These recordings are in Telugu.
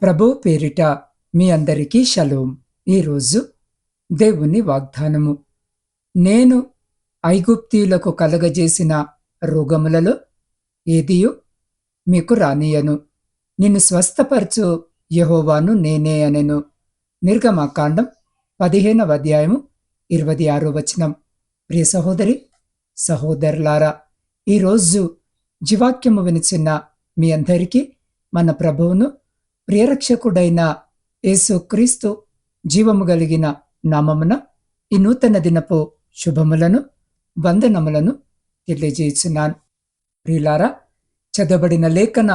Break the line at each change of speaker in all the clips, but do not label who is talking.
ప్రభు పేరిట మీ అందరికీ షలోం. ఈరోజు దేవుని వాగ్దానము. నేను ఐగుప్తీయులకు కలగజేసిన రోగములలో ఏదియు మీకు రానియను. నిన్ను స్వస్థపరచు యెహోవాను నేనే అనెను. నిర్గమకాండం 15వ అధ్యాయము 26వ వచనం. ప్రియ సహోదరి సహోదరులారా, ఈరోజు జీవాక్యము వినిచిన్న మీ అందరికీ మన ప్రభువును ప్రియరక్షకుడైన యేసుక్రీస్తు జీవము కలిగిన నామమున ఈ నూతన దినపు శుభములను వందనములను తెలియజేస్తున్నాను. ప్రియులారా, చదవబడిన లేఖన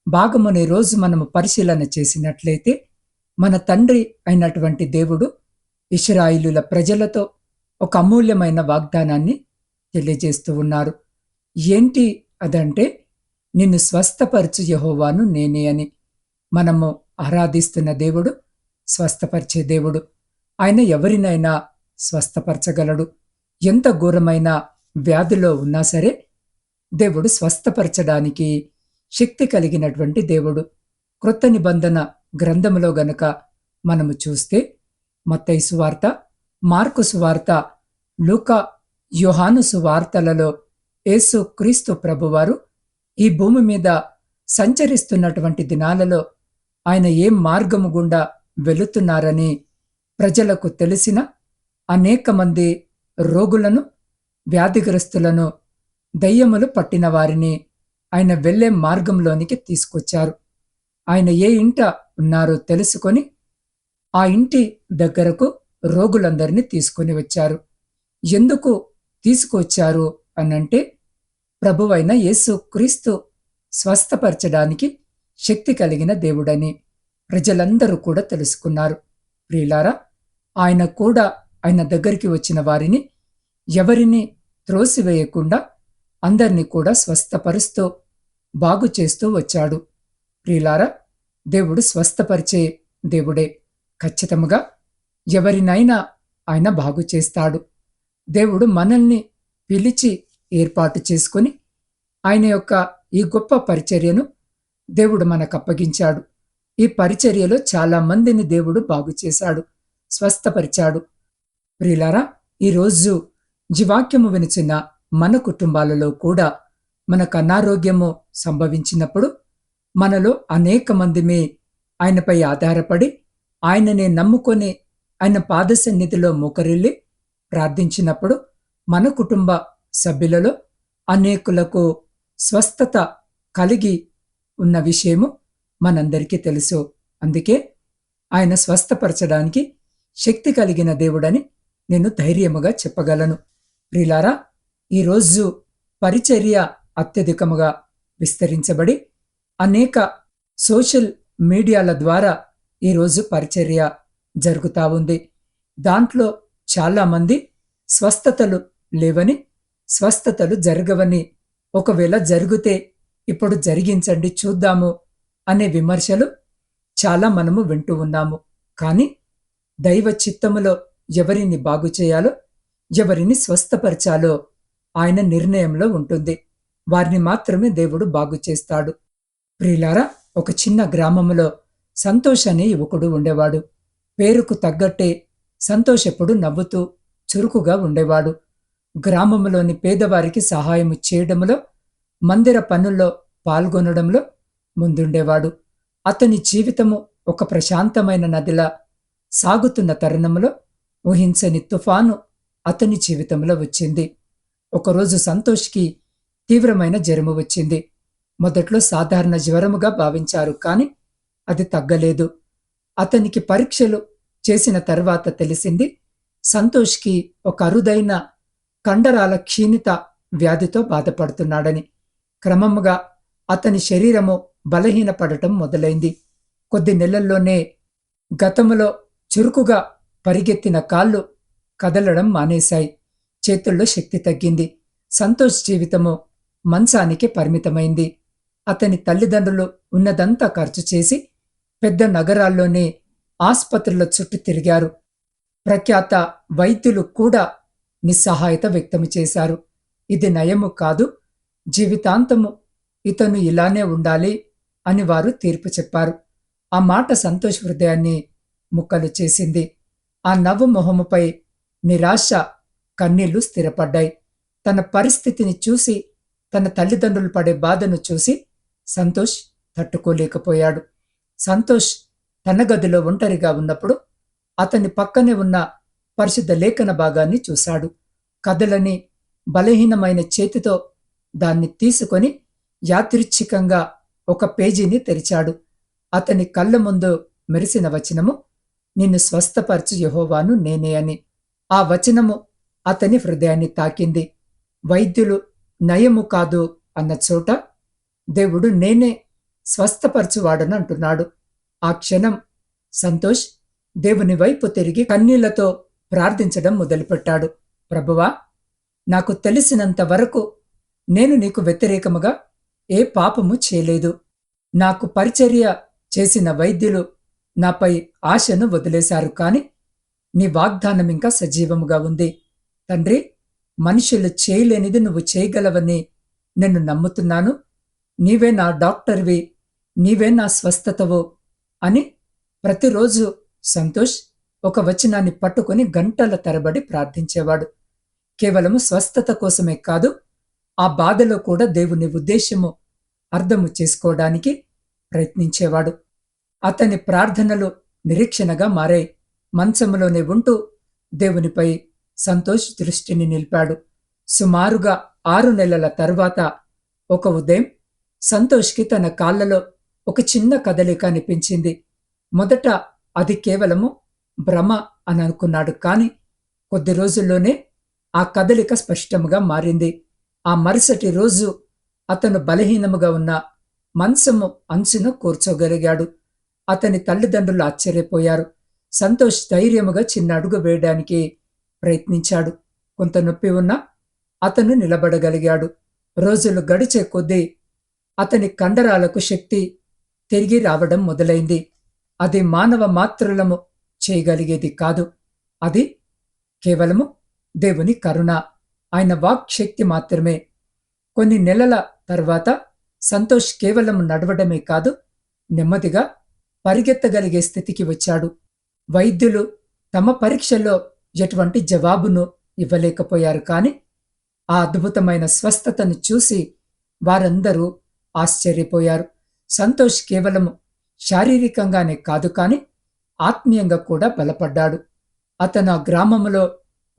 భాగముని రోజు మనము పరిశీలన చేసినట్లయితే మన తండ్రి అయినటువంటి దేవుడు ఇశ్రాయేలుల ప్రజలతో ఒక అమూల్యమైన వాగ్దానాన్ని తెలియజేస్తూ ఉన్నారు. ఏంటి అదంటే, నిన్ను స్వస్థపరచు యెహోవాను నేనే అని. మనము ఆరాధిస్తున్న దేవుడు స్వస్థపరిచే దేవుడు. ఆయన ఎవరినైనా స్వస్థపరచగలడు. ఎంత ఘోరమైన వ్యాధిలో ఉన్నా సరే దేవుడు స్వస్థపరచడానికి శక్తి కలిగినటువంటి దేవుడు. క్రొత్త నిబంధన గ్రంథములో గనుక మనము చూస్తే మత్తయి సువార్త, మార్కు సువార్త, లూకా, యోహాను సువార్తలలో యేసు క్రీస్తు ప్రభువారు ఈ భూమి మీద సంచరిస్తున్నటువంటి దినాలలో ఆయన ఏ మార్గము గుండా వెళుతున్నారని ప్రజలకు తెలిసిన అనేక మంది రోగులను, వ్యాధిగ్రస్తులను, దయ్యములు పట్టిన వారిని ఆయన వెళ్ళే మార్గంలోనికి తీసుకొచ్చారు. ఆయన ఏ ఇంట ఉన్నారో తెలుసుకొని ఆ ఇంటి దగ్గరకు రోగులందరినీ తీసుకొని వచ్చారు. ఎందుకు తీసుకొచ్చారు అనంటే, ప్రభువైన యేసు క్రీస్తు స్వస్థపరచడానికి శక్తి కలిగిన దేవుడని ప్రజలందరూ కూడా తెలుసుకున్నారు. ప్రియులారా, ఆయన దగ్గరికి వచ్చిన వారిని ఎవరిని త్రోసివేయకుండా అందరినీ కూడా స్వస్థపరుస్తూ బాగు చేస్తూ వచ్చాడు. ప్రియులారా, దేవుడు స్వస్థపరిచే దేవుడే. ఖచ్చితంగా ఎవరినైనా ఆయన బాగు చేస్తాడు. దేవుడు మనల్ని పిలిచి ఏర్పాటు చేసుకుని ఆయన యొక్క ఈ గొప్ప పరిచర్యను దేవుడు మనకు అప్పగించాడు. ఈ పరిచర్యలో చాలా మందిని దేవుడు బాగు చేశాడు, స్వస్థపరిచాడు. ప్రియులారా, ఈరోజు జీవాక్యము వినిచిన మన కుటుంబాలలో కూడా మనకు అనారోగ్యము సంభవించినప్పుడు మనలో అనేక మందిమే ఆయనపై ఆధారపడి ఆయననే నమ్ముకొని ఆయన పాద సన్నిధిలో మోకరిల్లి ప్రార్థించినప్పుడు మన కుటుంబ సభ్యులలో అనేకులకు స్వస్థత కలిగి ఉన్న విషయము మనందరికీ తెలుసు. అందుకే ఆయన స్వస్థపరచడానికి శక్తి కలిగిన దేవుడని నేను ధైర్యముగా చెప్పగలను. ప్రియులారా, ఈరోజు పరిచర్య అత్యధికముగా విస్తరించబడి అనేక సోషల్ మీడియాల ద్వారా ఈరోజు పరిచర్య జరుగుతూ ఉంది. దాంట్లో చాలామంది స్వస్థతలు లేవని, స్వస్థతలు జరగవని, ఒకవేళ జరిగితే ఇప్పుడు జరిగించండి చూద్దాము అనే విమర్శలు చాలా మనము వింటూ ఉన్నాము. కానీ దైవ చిత్తములో ఎవరిని బాగు చేయాలో, ఎవరిని స్వస్థపరచాలో ఆయన నిర్ణయంలో ఉంటుంది. వారిని మాత్రమే దేవుడు బాగు చేస్తాడు. ప్రియులారా, ఒక చిన్న గ్రామంలో సంతోష్ అనే యువకుడు ఉండేవాడు. పేరుకు తగ్గట్టే సంతోష్ ఎప్పుడు నవ్వుతూ చురుకుగా ఉండేవాడు. గ్రామంలోని పేదవారికి సహాయం చేయడంలో, మందిర పనుల్లో పాల్గొనడంలో ముందుండేవాడు. అతని జీవితము ఒక ప్రశాంతమైన నదిలా సాగుతున్న తరుణంలో ఊహించని తుఫాను అతని జీవితంలో వచ్చింది. ఒకరోజు సంతోష్కి తీవ్రమైన జ్వరము వచ్చింది. మొదట్లో సాధారణ జ్వరముగా భావించారు, కానీ అది తగ్గలేదు. అతనికి పరీక్షలు చేసిన తర్వాత తెలిసింది సంతోష్కి ఒక అరుదైన కండరాల క్షీణిత వ్యాధితో బాధపడుతున్నాడని. క్రమముగా అతని శరీరము బలహీనపడటం మొదలైంది. కొద్ది నెలల్లోనే గతములో చురుకుగా పరిగెత్తిన కాళ్ళు కదలడం మానేశాయి. చేతుల్లో శక్తి తగ్గింది. సంతోష్ జీవితము మంచానికి పరిమితమైంది. అతని తల్లిదండ్రులు ఉన్నదంతా ఖర్చు చేసి పెద్ద నగరాల్లోనే ఆస్పత్రుల చుట్టూ తిరిగారు. ప్రఖ్యాత వైద్యులు కూడా నిస్సహాయత వ్యక్తము చేశారు. ఇది నయము కాదు, జీవితాంతము ఇతను ఇలానే ఉండాలి అని వారు తీర్పు చెప్పారు. ఆ మాట సంతోష్ హృదయాన్ని ముక్కలు చేసింది. ఆ నవ్వు మొహముపై నిరాశ, కన్నీళ్లు స్థిరపడ్డాయి. తన పరిస్థితిని చూసి, తన తల్లిదండ్రులు పడే బాధను చూసి సంతోష్ తట్టుకోలేకపోయాడు. సంతోష్ తన గదిలో ఒంటరిగా ఉన్నప్పుడు అతని పక్కనే ఉన్న పరిశుద్ధ లేఖన భాగాన్ని చూశాడు. కదలని బలహీనమైన చేతితో దాన్ని తీసుకొని యాదృచ్ఛికంగా ఒక పేజీని తెరిచాడు. అతని కళ్ళ ముందు మెరిసిన వచనము, నిన్ను స్వస్థపరచు యెహోవాను నేనే అని. ఆ వచనము అతని హృదయాన్ని తాకింది. వైద్యులు నయము కాదు అన్న చోట దేవుడు నేనే స్వస్థపరచువాడని అంటున్నాడు. ఆ క్షణం సంతోష్ దేవుని వైపు తిరిగి కన్నీళ్లతో ప్రార్థించడం మొదలుపెట్టాడు. ప్రభువా, నాకు తెలిసినంత వరకు నేను నీకు వ్యతిరేకముగా ఏ పాపము చేయలేదు. నాకు పరిచర్య చేసిన వైద్యులు నాపై ఆశను వదిలేశారు, కాని నీ వాగ్దానం ఇంకా సజీవముగా ఉంది. తండ్రి, మనుషులు చేయలేనిది నువ్వు చేయగలవని నేను నమ్ముతున్నాను. నీవే నా డాక్టర్వి, నీవే నా స్వస్థతవు అని ప్రతిరోజు సంతోష్ ఒక వచనాన్ని పట్టుకొని గంటల తరబడి ప్రార్థించేవాడు. కేవలము స్వస్థత కోసమే కాదు, ఆ బాధలో కూడా దేవుని ఉద్దేశము అర్థము చేసుకోవడానికి ప్రయత్నించేవాడు. అతని ప్రార్థనలు నిరీక్షణగా మారాయి. మంచంలోనే ఉంటూ దేవునిపై సంతోష్ దృష్టిని నిలిపాడు. సుమారుగా 6 నెలల తరువాత ఒక ఉదయం సంతోష్కి తన కాళ్లలో ఒక చిన్న కదలిక అనిపించింది. మొదట అది కేవలము భ్రమ అని అనుకున్నాడు, కాని కొద్ది రోజుల్లోనే ఆ కదలిక స్పష్టంగా మారింది. ఆ మరుసటి రోజు అతను బలహీనముగా ఉన్న మంచము అంచున కూర్చోగలిగాడు. అతని తల్లిదండ్రులు ఆశ్చర్యపోయారు. సంతోష్ ధైర్యముగా చిన్న అడుగు వేయడానికి ప్రయత్నించాడు. కొంత నొప్పి ఉన్నా అతను నిలబడగలిగాడు. రోజులు గడిచే కొద్దీ అతని కండరాలకు శక్తి తిరిగి రావడం మొదలైంది. అది మానవ మాత్రులము చేయగలిగేది కాదు. అది కేవలము దేవుని కరుణ, ఆయన వాక్ శక్తి మాత్రమే. కొన్ని నెలల తర్వాత సంతోష్ కేవలం నడవడమే కాదు, నెమ్మదిగా పరిగెత్తగలిగే స్థితికి వచ్చాడు. వైద్యులు తమ పరీక్షల్లో ఎటువంటి జవాబును ఇవ్వలేకపోయారు, కాని ఆ అద్భుతమైన స్వస్థతను చూసి వారందరూ ఆశ్చర్యపోయారు. సంతోష్ కేవలము శారీరకంగానే కాదు, కాని ఆత్మీయంగా కూడా బలపడ్డాడు. అతను ఆ గ్రామములో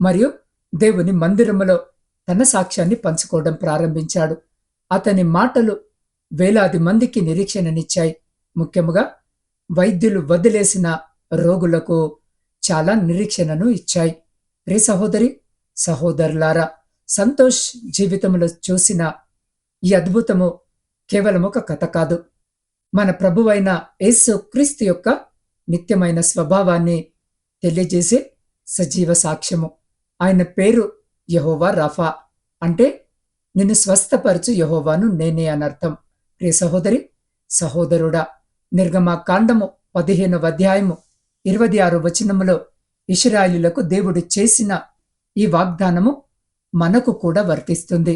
మరియు దేవుని మందిరములో తన సాక్ష్యాన్ని పంచుకోవడం ప్రారంభించాడు. అతని మాటలు వేలాది మందికి నిరీక్షణనిచ్చాయి. ముఖ్యముగా వైద్యులు వదిలేసిన రోగులకు చాలా నిరీక్షణను ఇచ్చాయి. ప్రియ సహోదరి, సహోదరులారా, సంతోష్ జీవితంలో చూసిన ఈ అద్భుతము కేవలం ఒక కథ కాదు, మన ప్రభువైన యేసు క్రీస్తు యొక్క నిత్యమైన స్వభావాన్ని తెలియజేసే సజీవ సాక్ష్యము. ఆయన పేరు యెహోవా రాఫా, అంటే నిన్ను స్వస్థపరచు యెహోవాను నేనే అనర్థం. ప్రియ సహోదరి, సహోదరుడా, నిర్గమకాండము 15వ అధ్యాయము 26వ వచనములో ఇశ్రాయేలీయులకు దేవుడు చేసిన ఈ వాగ్దానము మనకు కూడా వర్తిస్తుంది.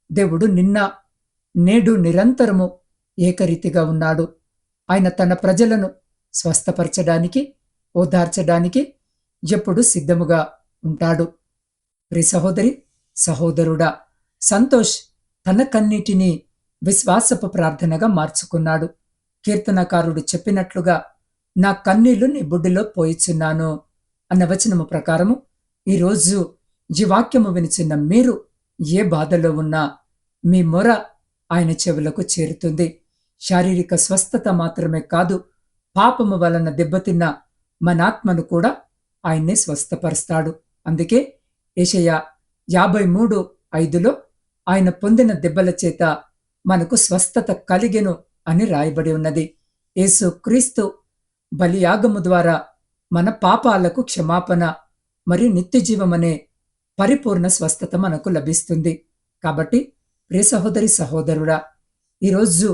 దేవుడు నిన్న, నేడు, నిరంతరము ఏకరీతిగా ఉన్నాడు. ఆయన తన ప్రజలను స్వస్థపరచడానికి, ఓదార్చడానికి ఎప్పుడు సిద్ధముగా ఉంటాడు. ప్రియ సహోదరి, సహోదరుడా, సంతోష్ తన కన్నీటిని విశ్వాసపు ప్రార్థనగా మార్చుకున్నాడు. కీర్తనకారుడు చెప్పినట్లుగా, నా కన్నీళ్లు నీ బుడ్డిలో పోయిచున్నాను అన్న వచనము ప్రకారము ఈరోజు ఈ వాక్యము వినిచిన్న మీరు ఏ బాధలో ఉన్నా మీ మొర ఆయన చెవులకు చేరుతుంది. శారీరక స్వస్థత మాత్రమే కాదు, పాపము వలన దెబ్బతిన్న మనాత్మను కూడా ఆయన్నే స్వస్థపరుస్తాడు. అందుకే యెషయా 53:5లో ఆయన పొందిన దెబ్బల చేత మనకు స్వస్థత కలిగెను అని రాయబడి ఉన్నది. యేసు క్రీస్తు బలియాగము ద్వారా మన పాపాలకు క్షమాపణ మరియు నిత్యజీవమనే పరిపూర్ణ స్వస్థత మనకు లభిస్తుంది. కాబట్టి ప్రియ సహోదరి, సహోదరుడా, ఈరోజు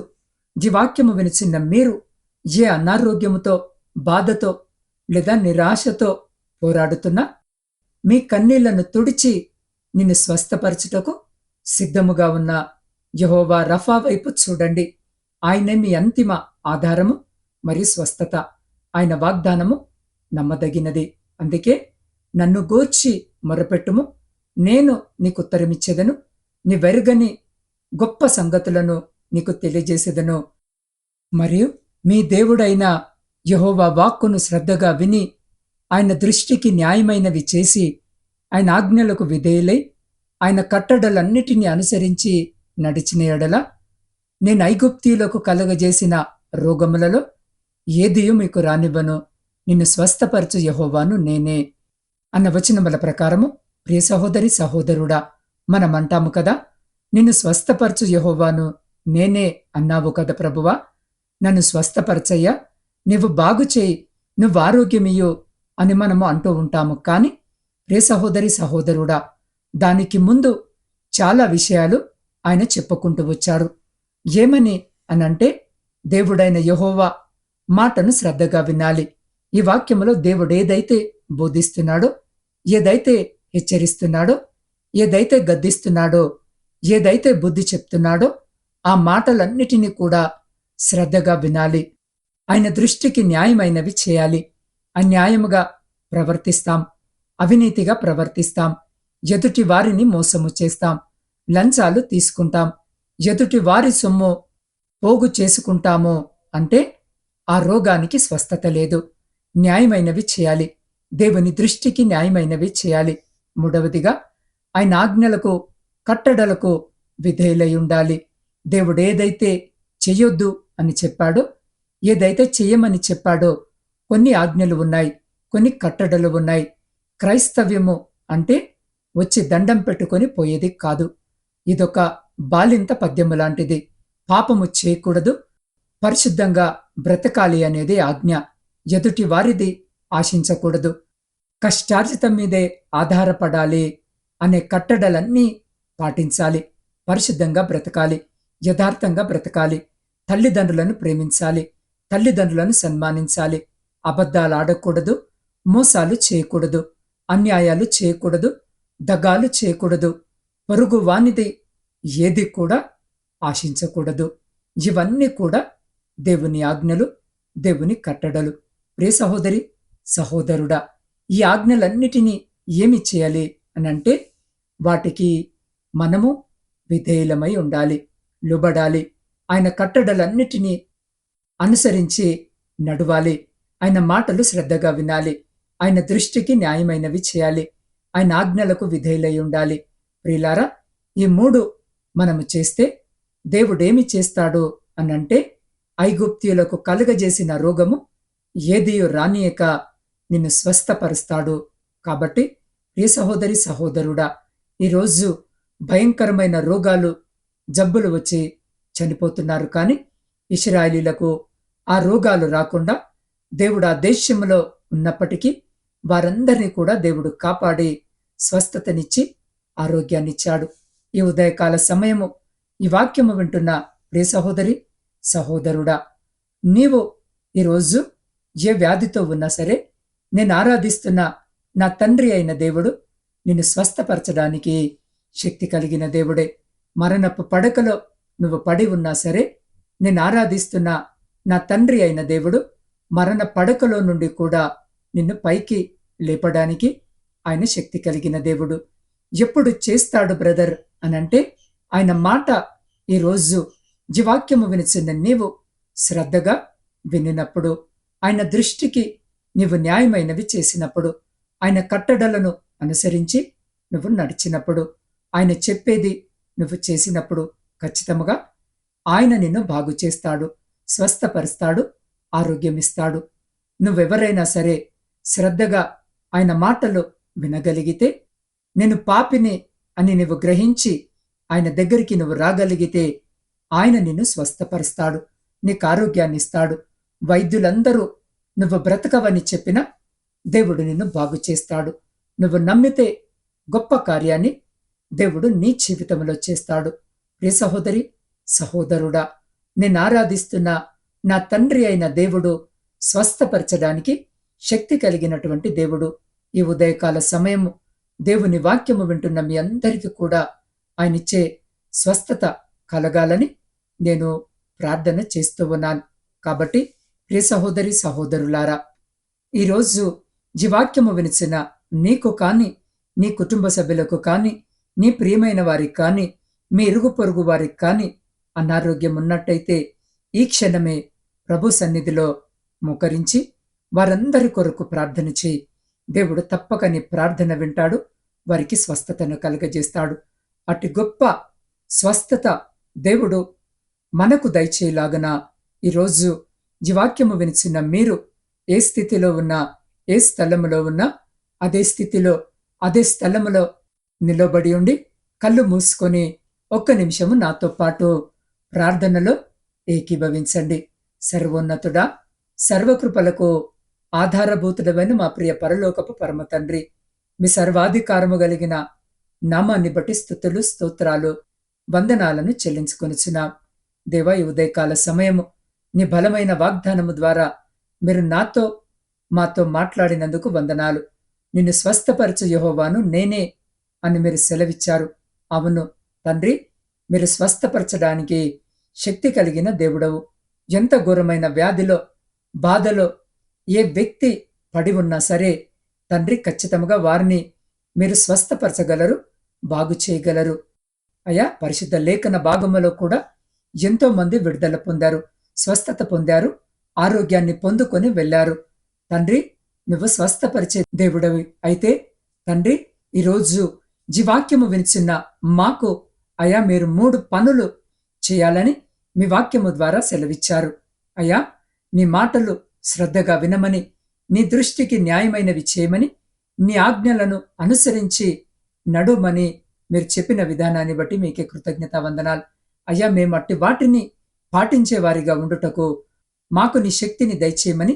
ఈ వాక్యము వినిచిన్న మీరు ఏ అనారోగ్యముతో, బాధతో లేదా నిరాశతో పోరాడుతున్నా మీ కన్నీళ్లను తుడిచి నిన్ను స్వస్థపరచుటకు సిద్ధముగా ఉన్న యెహోవా రఫా వైపు చూడండి. ఆయనే మీ అంతిమ ఆధారము, మరియు స్వస్థత. ఆయన వాగ్దానము నమ్మదగినది. అందుకే నన్ను గూర్చి మొరపెట్టుము, నేను నీకు ఉత్తరమిచ్చేదను, నీవెరుగని గొప్ప సంగతులను నీకు తెలియజేసేదను. మరియు మీ దేవుడైన యెహోవా వాక్కును శ్రద్ధగా విని ఆయన దృష్టికి న్యాయమైనవి చేసి ఆయన ఆజ్ఞలకు విధేయులై ఆయన కట్టడలన్నిటినీ అనుసరించి నడిచిన ఎడల నేను ఐగుప్తీయులకు కలగజేసిన రోగములలో ఏదియూ మీకు రానివ్వను, నిన్ను స్వస్థపరచు యెహోవాను నేనే అన్న వచనముల ప్రకారము, ప్రియ సహోదరి సహోదరుడా, మనమంటాము కదా, నిన్ను స్వస్థపరచు యెహోవాను నేనే అన్నావు కదా ప్రభువా, నన్ను స్వస్థపరచయ్యా, నువ్వు బాగుచేయి, నువ్వు ఆరోగ్యమియ్యు అని మనము అంటూ ఉంటాము. కాని ప్రియ సహోదరి సహోదరుడా, దానికి ముందు చాలా విషయాలు ఆయన చెప్పుకుంటూ వచ్చాడు. ఏమని అనంటే, దేవుడైన యెహోవా మాటను శ్రద్ధగా వినాలి. ఈ వాక్యములో దేవుడు ఏదైతే బోధిస్తున్నాడో, ఏదైతే హెచ్చరిస్తున్నాడో, ఏదైతే గద్దిస్తున్నాడో, ఏదైతే బుద్ధి చెప్తున్నాడో ఆ మాటలన్నిటినీ కూడా శ్రద్ధగా వినాలి. ఆయన దృష్టికి న్యాయమైనవి చేయాలి. అన్యాయముగా ప్రవర్తిస్తాం, అవినీతిగా ప్రవర్తిస్తాం, ఎదుటి వారిని మోసము చేస్తాం, లంచాలు తీసుకుంటాం, ఎదుటి వారి సొమ్ము పోగు చేసుకుంటాము అంటే ఆ రోగానికి స్వస్థత లేదు. న్యాయమైనవి చేయాలి, దేవుని దృష్టికి న్యాయమైనవి చేయాలి. మూడవదిగా ఆయన ఆజ్ఞలకు కట్టడలకు విధేయులై ఉండాలి. దేవుడు ఏదైతే చెయ్యొద్దు అని చెప్పాడో, ఏదైతే చెయ్యమని చెప్పాడో కొన్ని ఆజ్ఞలు ఉన్నాయి, కొన్ని కట్టడలు ఉన్నాయి. క్రైస్తవ్యము అంటే వచ్చి దండం పెట్టుకొని పోయేది కాదు. ఇదొక బాలింత పద్యము లాంటిది. పాపము చేయకూడదు, పరిశుద్ధంగా బ్రతకాలి అనేది ఆజ్ఞ. ఎదుటి వారిది ఆశించకూడదు, కష్టార్జితం మీదే ఆధారపడాలి అనే కట్టడలన్నీ పాటించాలి. పరిశుద్ధంగా బ్రతకాలి, యథార్థంగా బ్రతకాలి, తల్లిదండ్రులను ప్రేమించాలి, తల్లిదండ్రులను సన్మానించాలి, అబద్ధాలు ఆడకూడదు, మోసాలు చేయకూడదు, అన్యాయాలు చేయకూడదు, దగాలు చేయకూడదు, పొరుగు వానిది ఏది కూడా ఆశించకూడదు. ఇవన్నీ కూడా దేవుని ఆజ్ఞలు, దేవుని కట్టడలు. ప్రియ సహోదరి సహోదరుడా, ఈ ఆజ్ఞలన్నిటినీ ఏమి చేయాలి అనంటే, వాటికి మనము విధేయులమై ఉండాలి, లోబడాలి. ఆయన కట్టడలన్నిటినీ అనుసరించి నడవాలి. ఆయన మాటలు శ్రద్ధగా వినాలి. ఆయన దృష్టికి న్యాయమైనవి చేయాలి. ఆయన ఆజ్ఞలకు విధేయులై ఉండాలి. ప్రియులారా, ఈ మూడు మనము చేస్తే దేవుడేమి చేస్తాడు అనంటే, ఐగుప్తీయులకు కలుగజేసిన రోగము ఏదియో రానియక నిన్ను స్వస్థపరుస్తాడు. కాబట్టి ప్రియ సహోదరి సహోదరుడా, ఈరోజు భయంకరమైన రోగాలు, జబ్బులు వచ్చి చనిపోతున్నారు. కానీ ఇశ్రాయేలీలకు ఆ రోగాలు రాకుండా దేవుడు ఆ దేశంలో ఉన్నప్పటికీ వారందరినీ కూడా దేవుడు కాపాడి స్వస్థతనిచ్చి ఆరోగ్యాన్నిచ్చాడు. ఈ ఉదయకాల సమయము ఈ వాక్యము వింటున్న ప్రియ సహోదరి సహోదరుడా, నీవు ఈరోజు ఏ వ్యాధితో ఉన్నా సరే, నేను ఆరాధిస్తున్న నా తండ్రి అయిన దేవుడు నిన్ను స్వస్థపరచడానికి శక్తి కలిగిన దేవుడే. మరణపు పడకలో నువ్వు పడి ఉన్నా సరే, నేను ఆరాధిస్తున్న నా తండ్రి అయిన దేవుడు మరణ పడకలో నుండి కూడా నిన్ను పైకి లేపడానికి ఆయన శక్తి కలిగిన దేవుడు. ఎప్పుడు చేస్తాడు బ్రదర్ అనంటే, ఆయన మాట ఈరోజు జీవాక్యము వినిచిన నీవు శ్రద్ధగా వినినప్పుడు, ఆయన దృష్టికి నీవు న్యాయమైనవి చేసినప్పుడు, ఆయన కట్టడలను అనుసరించి నువ్వు నడిచినప్పుడు, ఆయన చెప్పేది నువ్వు చేసినప్పుడు ఖచ్చితంగా ఆయన నిన్ను బాగు చేస్తాడు, స్వస్థపరుస్తాడు, ఆరోగ్యమిస్తాడు. నువ్వెవరైనా సరే శ్రద్ధగా ఆయన మాటలు వినగలిగితే, నేను పాపిని అని నువ్వు గ్రహించి ఆయన దగ్గరికి నువ్వు రాగలిగితే ఆయన నిన్ను స్వస్థపరుస్తాడు, నీకు ఆరోగ్యాన్ని ఇస్తాడు. వైద్యులందరూ నువ్వు బ్రతకవని చెప్పినా దేవుడు నిన్ను బాగు చేస్తాడు. నువ్వు నమ్మితే గొప్ప కార్యాన్ని దేవుడు నీ జీవితంలో చేస్తాడు. ప్రియ సహోదరి సహోదరుడా, నేను ఆరాధిస్తున్న నా తండ్రి అయిన దేవుడు స్వస్థపరచడానికి శక్తి కలిగినటువంటి దేవుడు. ఈ ఉదయకాల సమయము దేవుని వాక్యము వింటున్న మీ అందరికీ కూడా ఆయనిచ్చే స్వస్థత కలగాలని నేను ప్రార్థన చేస్తూ ఉన్నాను. కాబట్టి ప్రియ సహోదరి సహోదరులారా, ఈరోజు జీవాక్యము వినిచిన నీకు కాని, నీ కుటుంబ సభ్యులకు కాని, నీ ప్రియమైన వారికి కాని, మీ ఇరుగు పొరుగు వారికి కాని అనారోగ్యం ఉన్నట్టయితే ఈ క్షణమే ప్రభు సన్నిధిలో మోకరించి వారందరి కొరకు ప్రార్థన చేయి. దేవుడు తప్పక నీ ప్రార్థన వింటాడు, వారికి స్వస్థతను కలుగజేస్తాడు. అటు గొప్ప స్వస్థత దేవుడు మనకు దయచేలాగన ఈరోజు జీవాక్యము వినిచిన మీరు ఏ స్థితిలో ఉన్నా, ఏ స్థలములో ఉన్నా అదే స్థితిలో, అదే స్థలములో నిలబడి ఉండి కళ్ళు మూసుకొని ఒక్క నిమిషము నాతో పాటు ప్రార్థనలో ఏకీభవించండి. సర్వోన్నతుడా, సర్వకృపలకు ఆధారభూతుడమైన మా ప్రియ పరలోకపు పరమ తండ్రి, మీ సర్వాధికారము కలిగిన నామాన్ని బట్టి స్తుతులు, స్తోత్రాలు, వందనాలను చెల్లించుకొనుచున్నాం. దేవా, ఈ ఉదయకాల సమయము నీ బలమైన వాగ్దానము ద్వారా మీరు మాతో మాట్లాడినందుకు వందనాలు. నిన్ను స్వస్థపరచు యెహోవాను నేనే అని మీరు సెలవిచ్చారు. అవును తండ్రి, మీరు స్వస్థపరచడానికి శక్తి కలిగిన దేవుడవు. ఎంత ఘోరమైన వ్యాధిలో, బాధలో ఏ వ్యక్తి పడి ఉన్నా సరే తండ్రి, ఖచ్చితంగా వారిని మీరు స్వస్థపరచగలరు, బాగు చేయగలరు. అయా, పరిశుద్ధ లేఖన భాగములో కూడా ఎంతో మంది విడుదల పొందారు, స్వస్థత పొందారు, ఆరోగ్యాన్ని పొందుకొని వెళ్ళారు. తండ్రి, నువ్వు స్వస్థపరిచే దేవుడవి అయితే తండ్రి, ఈరోజు జీవాక్యము వినిచిన్న మాకు అయా మీరు 3 పనులు చేయాలని మీ వాక్యము ద్వారా సెలవిచ్చారు. అయ్యా, నీ మాటలు శ్రద్ధగా వినమని, నీ దృష్టికి న్యాయమైనవి చేయమని, నీ ఆజ్ఞలను అనుసరించి నడుమని మీరు చెప్పిన విధానాన్ని బట్టి మీకే కృతజ్ఞత వందనాలు. అయ్యా, మేము అట్టి వాటిని పాటించేవారిగా ఉండుటకు మాకు నీ శక్తిని దయచేయమని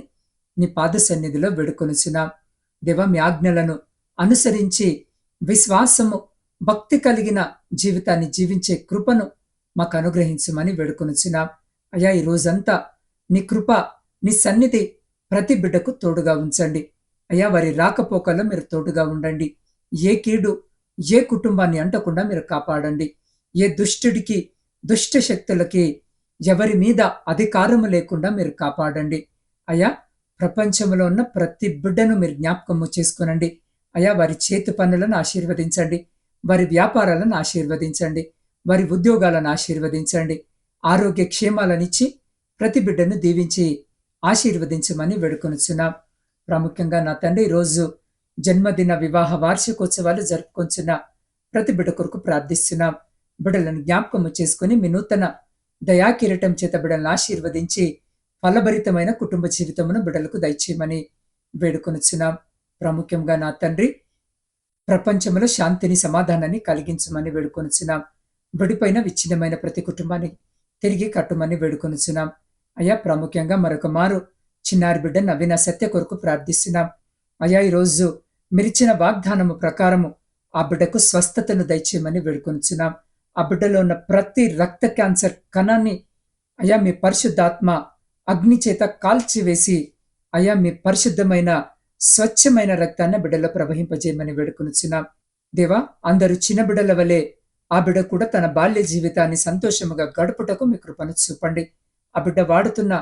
నీ పాద సన్నిధిలో వేడుకొనుచున్నాం. దేవా, మీ ఆజ్ఞలను అనుసరించి విశ్వాసము, భక్తి కలిగిన జీవితాన్ని జీవించే కృపను మాకు అనుగ్రహించమని వేడుకొనుచున్నాం. అయ్యా, ఈ రోజంతా నీ కృప, నీ సన్నిధి ప్రతి బిడ్డకు తోడుగా ఉంచండి. అయ్యా, వారి రాకపోకల్లో మీరు తోడుగా ఉండండి. ఏ కీడు ఏ కుటుంబాన్ని అంటకుండా మీరు కాపాడండి. ఏ దుష్టుడికి, దుష్ట శక్తులకి ఎవరి మీద అధికారము లేకుండా మీరు కాపాడండి. అయ్యా, ప్రపంచంలో ఉన్న ప్రతి బిడ్డను మీరు జ్ఞాపకము చేసుకునండి. అయ్యా, వారి చేతి పనులను ఆశీర్వదించండి, వారి వ్యాపారాలను ఆశీర్వదించండి, వారి ఉద్యోగాలను ఆశీర్వదించండి. ఆరోగ్య క్షేమాలనిచ్చి ప్రతి బిడ్డను దీవించి ఆశీర్వదించమని వేడుకొనుచున్నాం. ప్రాముఖ్యంగా నా తండ్రి, ఈరోజు జన్మదిన వివాహ వార్షికోత్సవాలు జరుపుకొంచున్న ప్రతి బిడ్డ కొరకు ప్రార్థిస్తున్నాం. బిడ్డలను జ్ఞాపకము చేసుకుని మీ నూతన దయాకిరీటం చేత బిడ్డలను ఆశీర్వదించి ఫలభరితమైన కుటుంబ జీవితమును బిడ్డలకు దయచేయమని వేడుకొనుచున్నాం. ప్రాముఖ్యంగా నా తండ్రి, ప్రపంచంలో శాంతిని, సమాధానాన్ని కలిగించమని వేడుకొనుచున్నాం. విడిపోయిన విచ్ఛిన్నమైన ప్రతి కుటుంబాన్ని తిరిగి కట్టుమని వేడుకొనుచున్నాం. అయ్యా, ప్రాముఖ్యంగా మరొక మారు చిన్నారి బిడ్డ నవీన సత్య కొరకు ప్రార్థిస్తున్నాం. అయ్యా, ఈరోజు మీరిచ్చిన వాగ్దానము ప్రకారము ఆ బిడ్డకు స్వస్థతను దయచేయమని వేడుకొనుచున్నాం. ఆ బిడ్డలో ఉన్న ప్రతి రక్త క్యాన్సర్ కణాన్ని అయ్యా మీ పరిశుద్ధాత్మ అగ్ని చేత కాల్చివేసి అయ్యా మీ పరిశుద్ధమైన స్వచ్ఛమైన రక్తాన్ని బిడ్డలో ప్రవహింపజేయమని వేడుకొనుచున్నాం. దేవా, అందరూ చిన్న బిడ్డల వలె ఆ బిడ్డ కూడా తన బాల్య జీవితాన్ని సంతోషముగా గడుపుటకు మీ కృపను చూపండి. ఆ బిడ్డ వాడుతున్న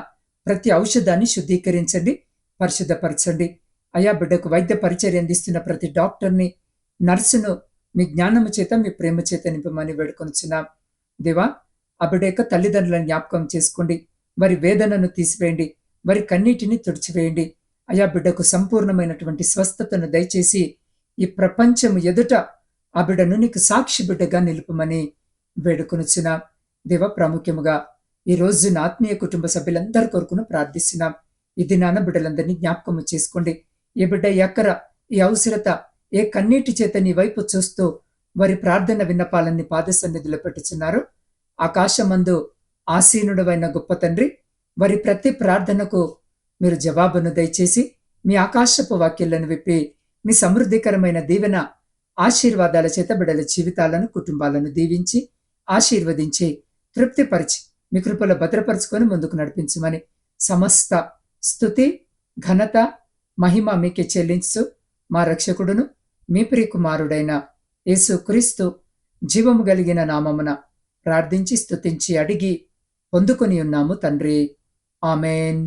ప్రతి ఔషధాన్ని శుద్ధీకరించండి, పరిశుద్ధపరచండి. అయా, బిడ్డకు వైద్య పరిచర్య అందిస్తున్న ప్రతి డాక్టర్ని, నర్సును మీ జ్ఞానము చేత, మీ ప్రేమ చేత నింపమని వేడుకొనుచున్నాం. దేవా, ఆ బిడ్డ యొక్క తల్లిదండ్రులను జ్ఞాపకం చేసుకోండి, వారి వేదనను తీసివేయండి, వారి కన్నీటిని తుడిచివేయండి. అయా, బిడ్డకు సంపూర్ణమైనటువంటి స్వస్థతను దయచేసి ఈ ప్రపంచము ఎదుట ఆ బిడ్డను నీకు సాక్షి బిడ్డగా నిలుపమని వేడుకొనుచున్నాం. దేవ, ప్రాముఖ్యముగా ఈ రోజు నా ఆత్మీయ కుటుంబ సభ్యులందరి కొరకును ప్రార్థిస్తున్నాం. ఈ దినాన బిడ్డలందరినీ జ్ఞాపకము చేసుకోండి. ఏ బిడ్డ ఎక్కర ఈ అవసరత, ఏ కన్నీటి చేత నీ వైపు చూస్తూ వారి ప్రార్థన విన్నపాలన్నీ పాద సన్నిధిలో పెట్టుచున్నారు, ఆకాశమందు ఆసీనుడవైన గొప్ప తండ్రి, వారి ప్రతి ప్రార్థనకు మీరు జవాబును దయచేసి మీ ఆకాశపు వాక్యాలను విప్పి మీ సమృద్ధికరమైన దీవెన ఆశీర్వాదాల చేత బిడ్డల జీవితాలను, కుటుంబాలను దీవించి ఆశీర్వదించి తృప్తిపరిచి మీ కృపలో భద్రపరుచుకొని ముందుకు నడిపించమని సమస్త స్తుతి, ఘనత, మహిమ మీకే చెల్లించు మా రక్షకుడును మీ ప్రియకుమారుడైన యేసు క్రీస్తు జీవము కలిగిన నామమున ప్రార్థించి స్తుతించి అడిగి పొందుకొని ఉన్నాము తండ్రి. ఆమెన్.